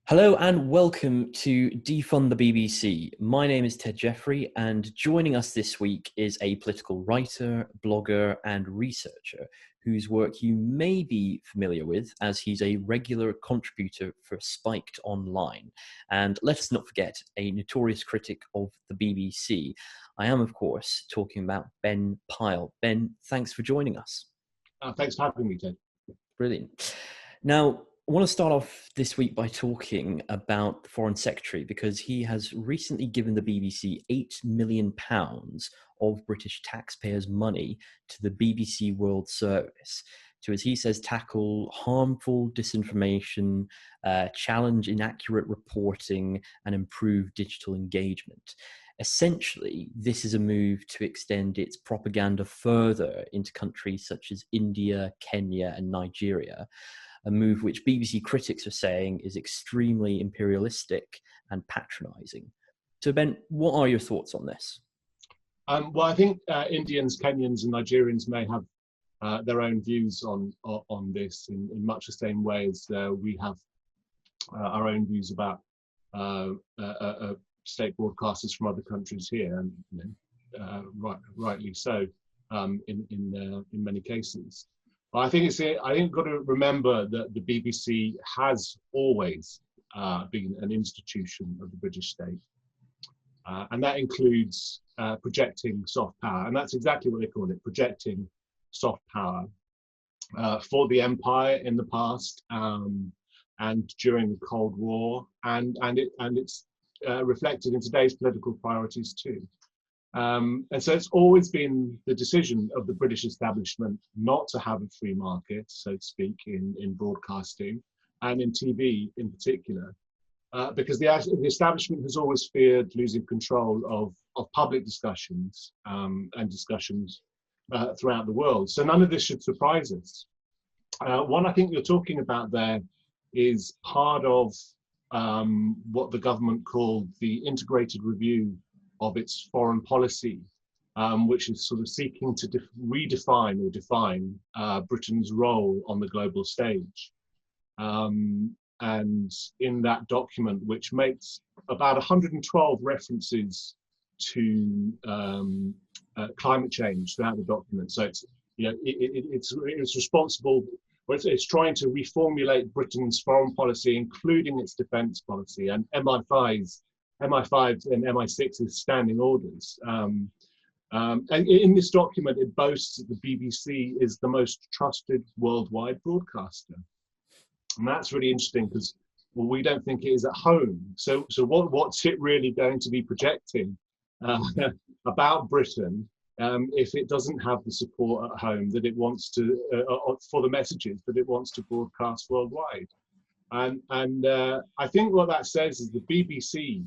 Hello and welcome to Defund the BBC. My name is Ted Jeffrey, and joining us this week is a political writer, blogger, and researcher whose work you may be familiar with, as he's a regular contributor for Spiked Online. And let us not forget, a notorious critic of the BBC. I am, of course, talking about Ben Pyle. Ben, thanks for joining us. Thanks for having me, Ted. Brilliant. Now, I want to start off this week by talking about the Foreign Secretary, because he has recently given the BBC £8 million of British taxpayers' money to the BBC World Service to, as he says, tackle harmful disinformation, challenge inaccurate reporting, and improve digital engagement. Essentially, this is a move to extend its propaganda further into countries such as India, Kenya, and Nigeria, a move which BBC critics are saying is extremely imperialistic and patronising. So, Ben, what are your thoughts on this? Well, I think Indians, Kenyans, and Nigerians may have their own views on this in much the same way as we have our own views about state broadcasters from other countries here, and rightly so in many cases. But I think we've got to remember that the BBC has always been an institution of the British state, and that includes projecting soft power, and that's exactly what they call it: projecting soft power for the empire in the past and during the Cold War, and it's reflected in today's political priorities too. And so it's always been the decision of the British establishment not to have a free market, so to speak, in broadcasting and in TV in particular, because the establishment has always feared losing control of public discussions and discussions throughout the world. So none of this should surprise us. What I think you're talking about there is part of what the government called the integrated review of its foreign policy, which is sort of seeking to redefine or define Britain's role on the global stage. And in that document, which makes about 112 references to climate change throughout the document, so it's responsible. It's trying to reformulate Britain's foreign policy, including its defence policy, and MI5 and MI6's standing orders. And in this document, it boasts that the BBC is the most trusted worldwide broadcaster. And that's really interesting because, well, we don't think it is at home. So what's it really going to be projecting about Britain if it doesn't have the support at home that it wants to, for the messages that it wants to broadcast worldwide? And I think what that says is the BBC,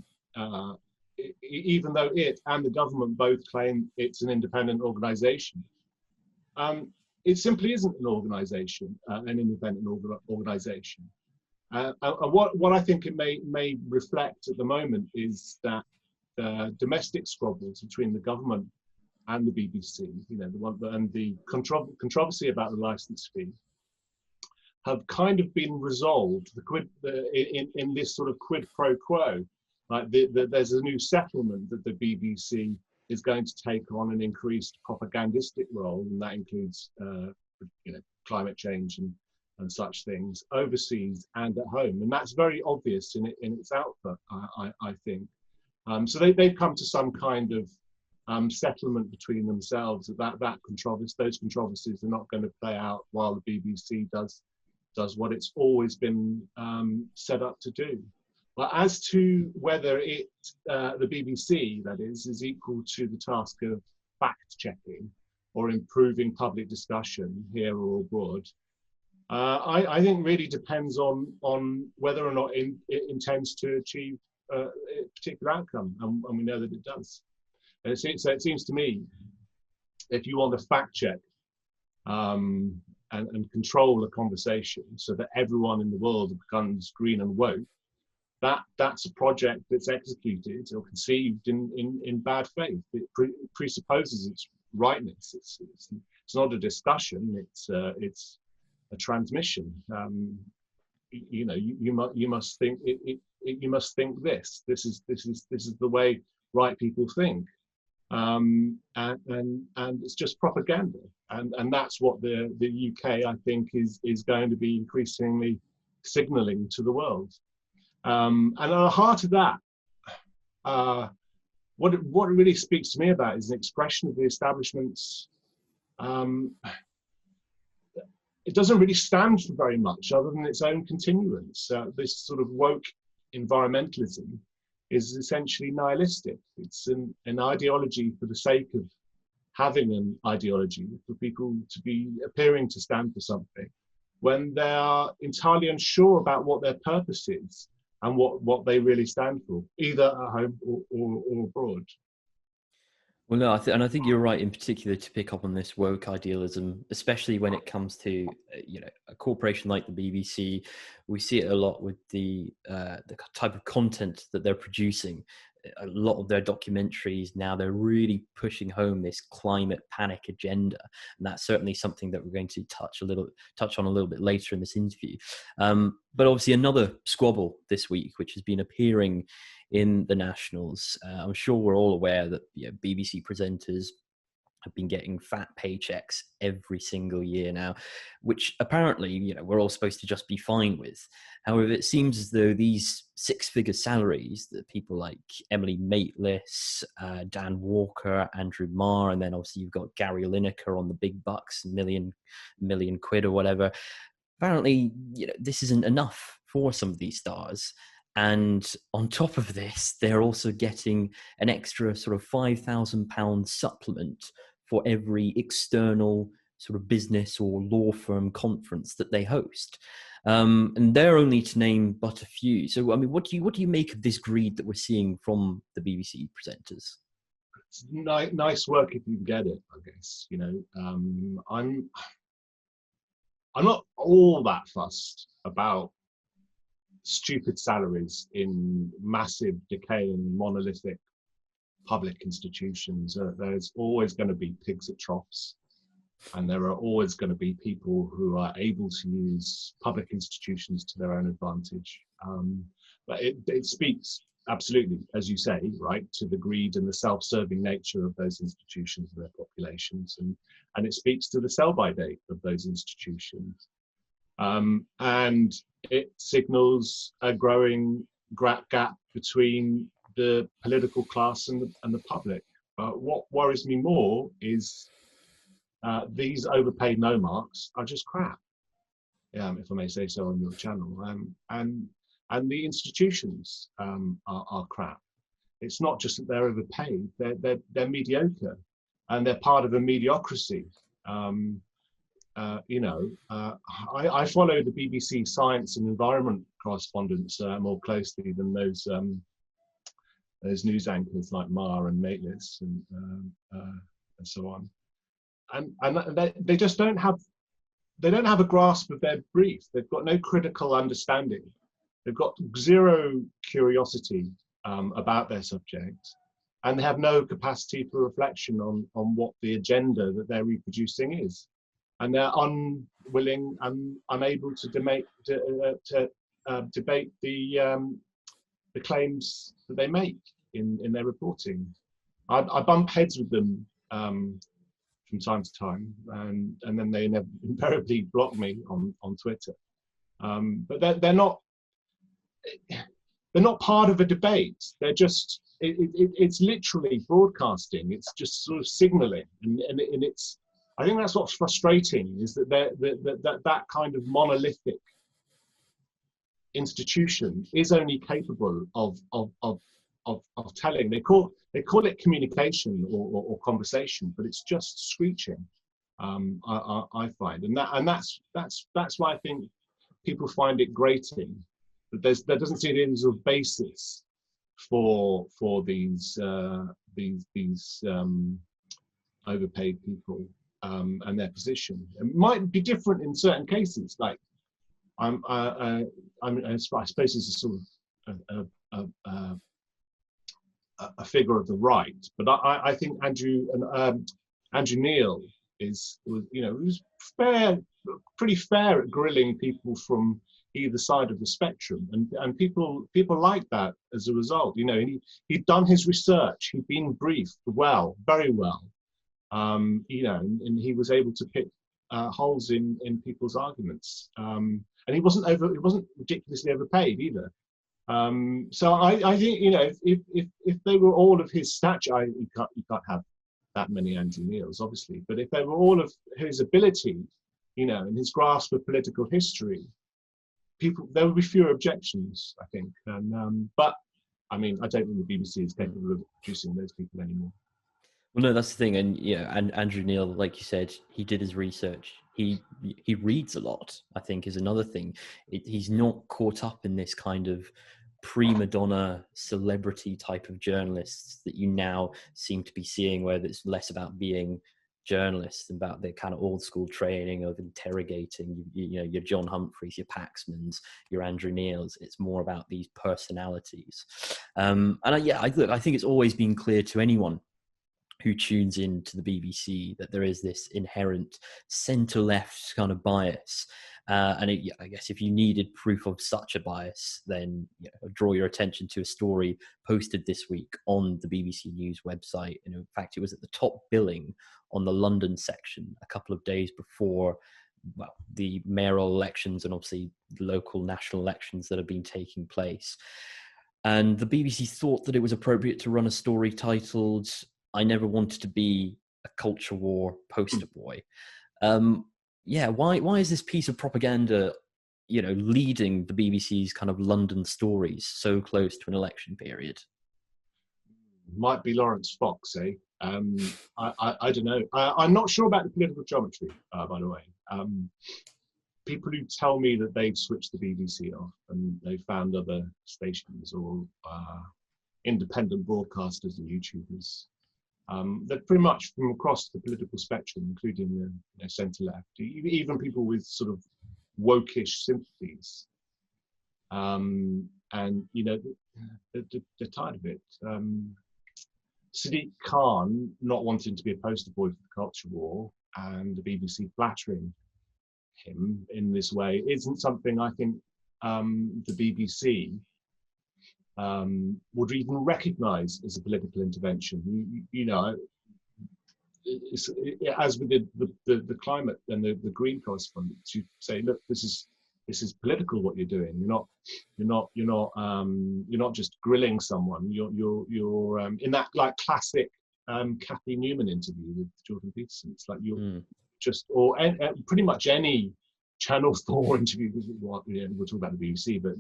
even though it and the government both claim it's an independent organisation, it simply isn't an organisation, an independent organisation. And what I think it may reflect at the moment is that domestic squabbles between the government and the BBC, and the controversy about the licence fee, have kind of been resolved in this sort of quid pro quo. Like there's a new settlement that the BBC is going to take on an increased propagandistic role, and that includes climate change and such things overseas and at home, and that's very obvious in its output, I think. So they've come to some kind of settlement between themselves that those controversies are not going to play out while the BBC does what it's always been set up to do. But as to whether the BBC, that is equal to the task of fact-checking or improving public discussion here or abroad, I think really depends on whether or not it intends to achieve a particular outcome, and we know that it does. So it seems to me, if you want to fact-check and control the conversation so that everyone in the world becomes green and woke, that's a project that's executed or conceived in bad faith. It presupposes its rightness. It's not a discussion. It's a transmission. you must think you must think this. This is the way right people think. And it's just propaganda, and that's what the UK, I think, is going to be increasingly signalling to the world. And at the heart of that, what it really speaks to me about is an expression of the establishment's. It doesn't really stand for very much other than its own continuance. This sort of woke environmentalism is essentially nihilistic. It's an ideology for the sake of having an ideology, for people to be appearing to stand for something when they are entirely unsure about what their purpose is and what they really stand for, either at home or abroad. Well, no, and I think you're right in particular to pick up on this woke idealism, especially when it comes to a corporation like the BBC. We see it a lot with the type of content that they're producing. A lot of their documentaries now, they're really pushing home this climate panic agenda, and that's certainly something that we're going to touch on a little bit later in this interview. But obviously, another squabble this week, which has been appearing in the Nationals. I'm sure we're all aware that BBC presenters have been getting fat paychecks every single year now, which apparently, we're all supposed to just be fine with. However, it seems as though these six-figure salaries that people like Emily Maitlis, Dan Walker, Andrew Marr, and then obviously you've got Gary Lineker on the big bucks, million quid or whatever. Apparently, this isn't enough for some of these stars. And on top of this, they're also getting an extra sort of £5,000 supplement for every external sort of business or law firm conference that they host. And they're only to name but a few. So, I mean, what do you make of this greed that we're seeing from the BBC presenters? It's nice work if you can get it, I guess. I'm not all that fussed about stupid salaries in massive, decaying, monolithic public institutions. There's always going to be pigs at troughs, and there are always going to be people who are able to use public institutions to their own advantage. But it speaks absolutely, as you say, right, to the greed and the self-serving nature of those institutions and their populations, and it speaks to the sell-by date of those institutions. And it signals a growing gap between the political class and the public. What worries me more is these overpaid nomarchs are just crap, if I may say so on your channel, and the institutions are crap. It's not just that they're overpaid; they're mediocre, and they're part of a mediocrity. I follow the BBC science and environment correspondents more closely than those news anchors like Marr and Maitlis and so on, and they just don't have a grasp of their brief. They've got no critical understanding. They've got zero curiosity about their subject, and they have no capacity for reflection on what the agenda that they're reproducing is. And they're unwilling and unable to debate the claims that they make in their reporting. I bump heads with them from time to time, and then they invariably block me on Twitter. But they're not part of a debate. They're just it's literally broadcasting. It's just sort of signaling, and it's. I think that's what's frustrating, is that that kind of monolithic institution is only capable of telling. They call it communication or conversation, but it's just screeching. I find, and that's why I think people find it grating that there doesn't seem to be any sort of basis for these overpaid people. And their position. It might be different in certain cases. Like, I suppose it's a sort of a figure of the right, but I think Andrew Neil was pretty fair at grilling people from either side of the spectrum, and people like that as a result. You know, he'd done his research, he'd been briefed well, very well, you know, and he was able to pick holes in people's arguments, and he wasn't ridiculously overpaid either. So I think, you know, if they were all of his stature, you can't have that many Andrew Neils, obviously, but if they were all of his ability, you know, and his grasp of political history, there would be fewer objections, I think. And but I mean, I don't think the BBC is capable of producing those people anymore. Well, no, that's the thing, and yeah, and Andrew Neil, like you said, he did his research. He reads a lot, I think, is another thing. He's not caught up in this kind of prima donna celebrity type of journalists that you now seem to be seeing, where it's less about being journalists, about their kind of old school training of interrogating, you know, your John Humphreys, your Paxmans, your Andrew Neils. It's more about these personalities. And I think it's always been clear to anyone who tunes in to the BBC that there is this inherent centre-left kind of bias. I guess if you needed proof of such a bias, then draw your attention to a story posted this week on the BBC News website. And in fact, it was at the top billing on the London section a couple of days before, well, the mayoral elections and obviously the local national elections that have been taking place. And the BBC thought that it was appropriate to run a story titled "I Never Wanted to Be a Culture War Poster Boy." Why is this piece of propaganda, leading the BBC's kind of London stories so close to an election period? Might be Lawrence Fox, eh? I don't know. I'm not sure about the political geometry, by the way. People who tell me that they've switched the BBC off and they've found other stations or independent broadcasters and YouTubers, they're pretty much from across the political spectrum, including the centre-left, even people with sort of wokish sympathies. And, they're tired of it. Sadiq Khan not wanting to be a poster boy for the culture war and the BBC flattering him in this way isn't something I think the BBC would even recognise as a political intervention. As we did the climate and the green correspondents, you say, look, this is political what you're doing. You're not just grilling someone. You're in that like classic Kathy Newman interview with Jordan Peterson. It's like you're pretty much any Channel 4 interview. We'll talk about the BBC, but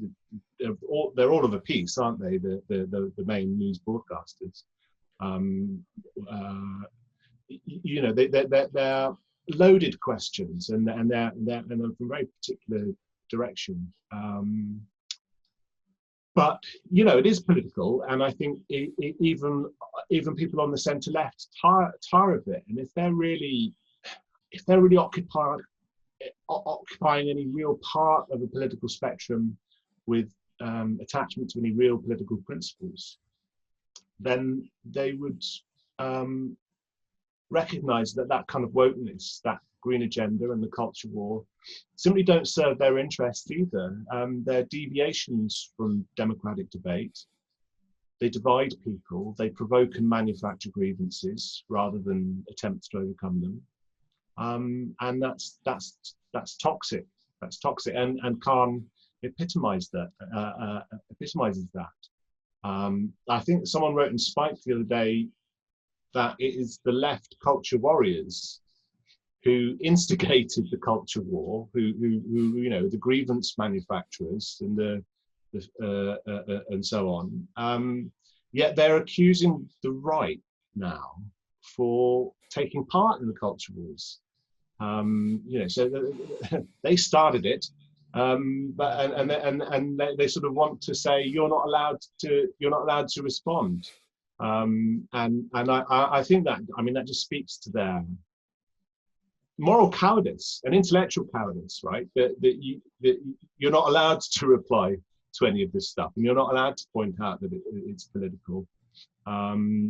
they're all of a piece, aren't they? The main news broadcasters. They're loaded questions, and they're from a very particular direction. But it is political, and I think even people on the centre left tire of it. And if they're really occupying any real part of a political spectrum with attachment to any real political principles, then they would recognise that kind of wokeness, that green agenda and the culture war simply don't serve their interests either. They're deviations from democratic debate. They divide people. They provoke and manufacture grievances rather than attempts to overcome them. And that's toxic. That's toxic. And Khan epitomizes that. I think someone wrote in Spike the other day that it is the left culture warriors who instigated the culture war, who the grievance manufacturers and and so on. Yet they're accusing the right now for taking part in the culture wars. So they started it, but they sort of want to say you're not allowed to respond. And I think that just speaks to their moral cowardice and intellectual cowardice, right? That you're not allowed to reply to any of this stuff, and you're not allowed to point out that it's political. The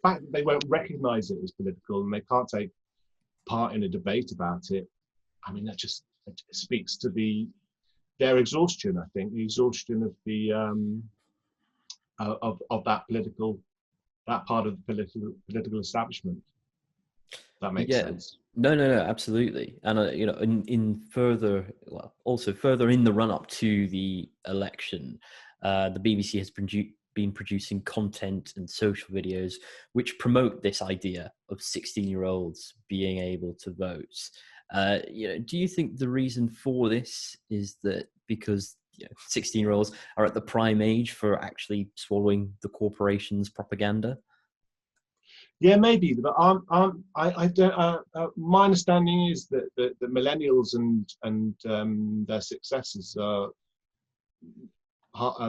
fact that they won't recognise it as political and they can't take part in a debate about it I mean, that just speaks to their exhaustion. I think the exhaustion of the of that part of the political establishment. That makes Yeah, sense. no, absolutely. And you know, in further, well, also further in the run up to the election, the BBC has been producing content and social videos which promote this idea of 16-year-olds being able to vote. You know, do you think the reason for this is that because 16-year-olds are at the prime age for actually swallowing the corporation's propaganda? Yeah, maybe, but I don't. My understanding is that the millennials and their successors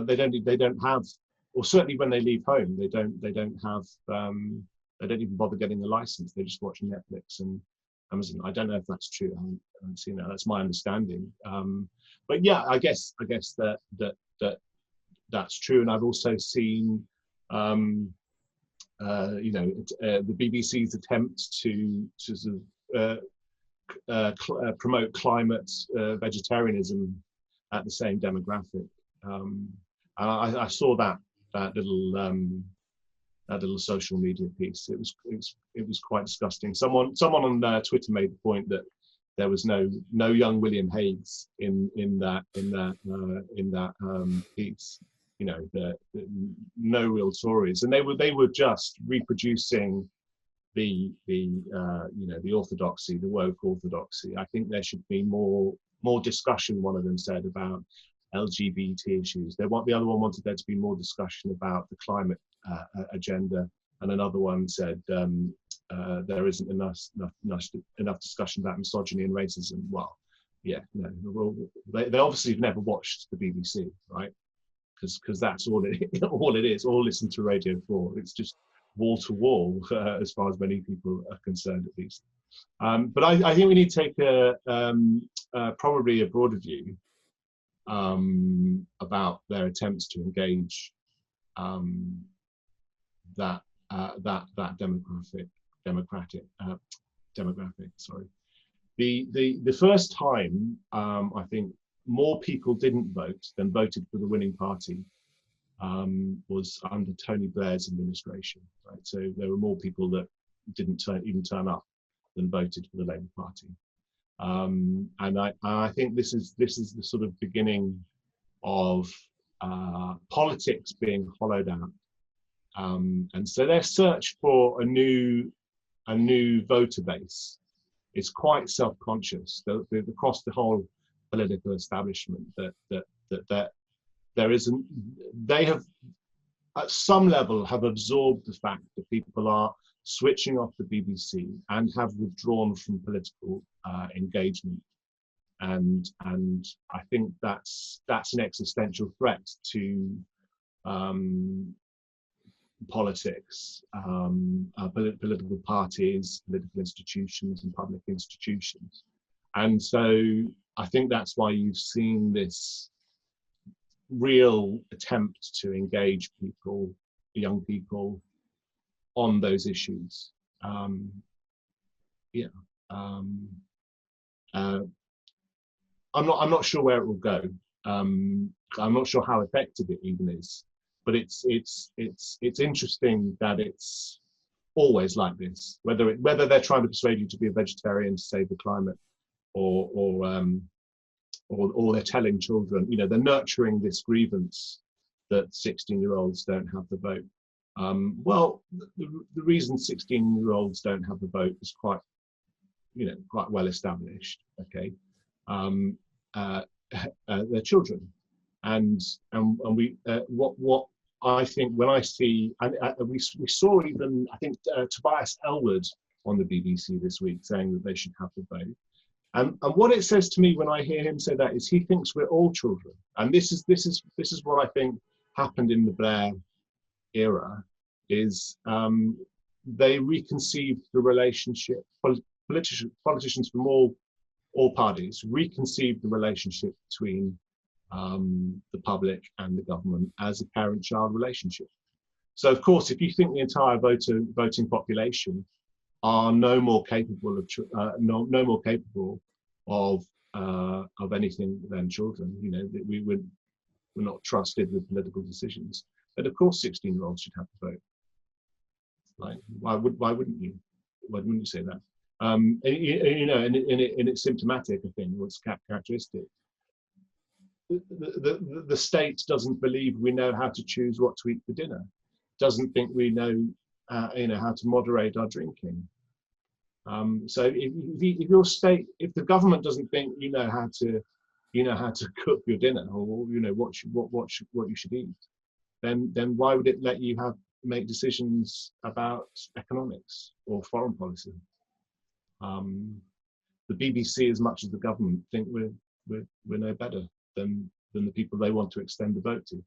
they don't have, or certainly when they leave home, they don't have they don't even bother getting a license. They just watch Netflix and Amazon. I don't know if that's true. I haven't seen that. That's my understanding. But yeah, I guess that's true. And I've also seen. The BBC's attempt to sort of promote climate vegetarianism at the same demographic. I saw that little social media piece. It was quite disgusting. Someone on Twitter made the point that there was no young William Hagues in that piece. You know, no real Tories, and they were just reproducing the orthodoxy, the woke orthodoxy. I think there should be more discussion. One of them said about LGBT issues. The other one wanted there to be more discussion about the climate agenda, and another one said there isn't enough discussion about misogyny and racism. Well, yeah, no, they obviously have never watched the BBC, right? Because that's all it is. Or listen to Radio 4. It's just wall to wall, as far as many people are concerned, at least. But I think we need to take probably a broader view about their attempts to engage that demographic. Sorry. The first time I think more people didn't vote than voted for the winning party was under Tony Blair's administration. Right? So there were more people that didn't even turn up than voted for the Labour Party. And I think this is the sort of beginning of politics being hollowed out. And so their search for a new voter base is quite self-conscious across the whole political establishment, that there isn't. They have, at some level, have absorbed the fact that people are switching off the BBC and have withdrawn from political engagement, and I think that's an existential threat to politics, political parties, political institutions, and public institutions. And so I think that's why you've seen this real attempt to engage young people, on those issues. I'm not sure where it will go. I'm not sure how effective it even is. But it's interesting that it's always like this. Whether they're trying to persuade you to be a vegetarian to save the climate, or they're telling children, they're nurturing this grievance that 16-year-olds don't have the vote. Well, the reason 16-year-olds don't have the vote is quite well established. Okay, they're children, and we what I think when I see, and we saw even, I think, Tobias Ellwood on the BBC this week saying that they should have the vote. And what it says to me when I hear him say that is he thinks we're all children. And this is what I think happened in the Blair era, is they reconceived the relationship. Politicians from all parties reconceived the relationship between the public and the government as a parent-child relationship. So, of course, if you think the entire voting population are no more capable of anything than children. You know, that we're not trusted with political decisions. But of course, 16-year-olds should have to vote. Like, why wouldn't you? Why wouldn't you say that? You know, and it's symptomatic, I think, what's characteristic. The state doesn't believe we know how to choose what to eat for dinner, doesn't think we know, you know, how to moderate our drinking. So if the government doesn't think you know how to cook your dinner, or you know what you should eat, then why would it let you make decisions about economics or foreign policy? The BBC, as much as the government, think we're no better than the people they want to extend the vote to.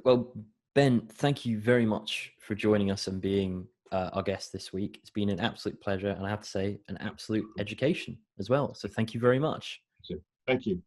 Well, Ben, thank you very much for joining us and being our guest this week. It's been an absolute pleasure, and I have to say, an absolute education as well. So thank you very much. Thank you.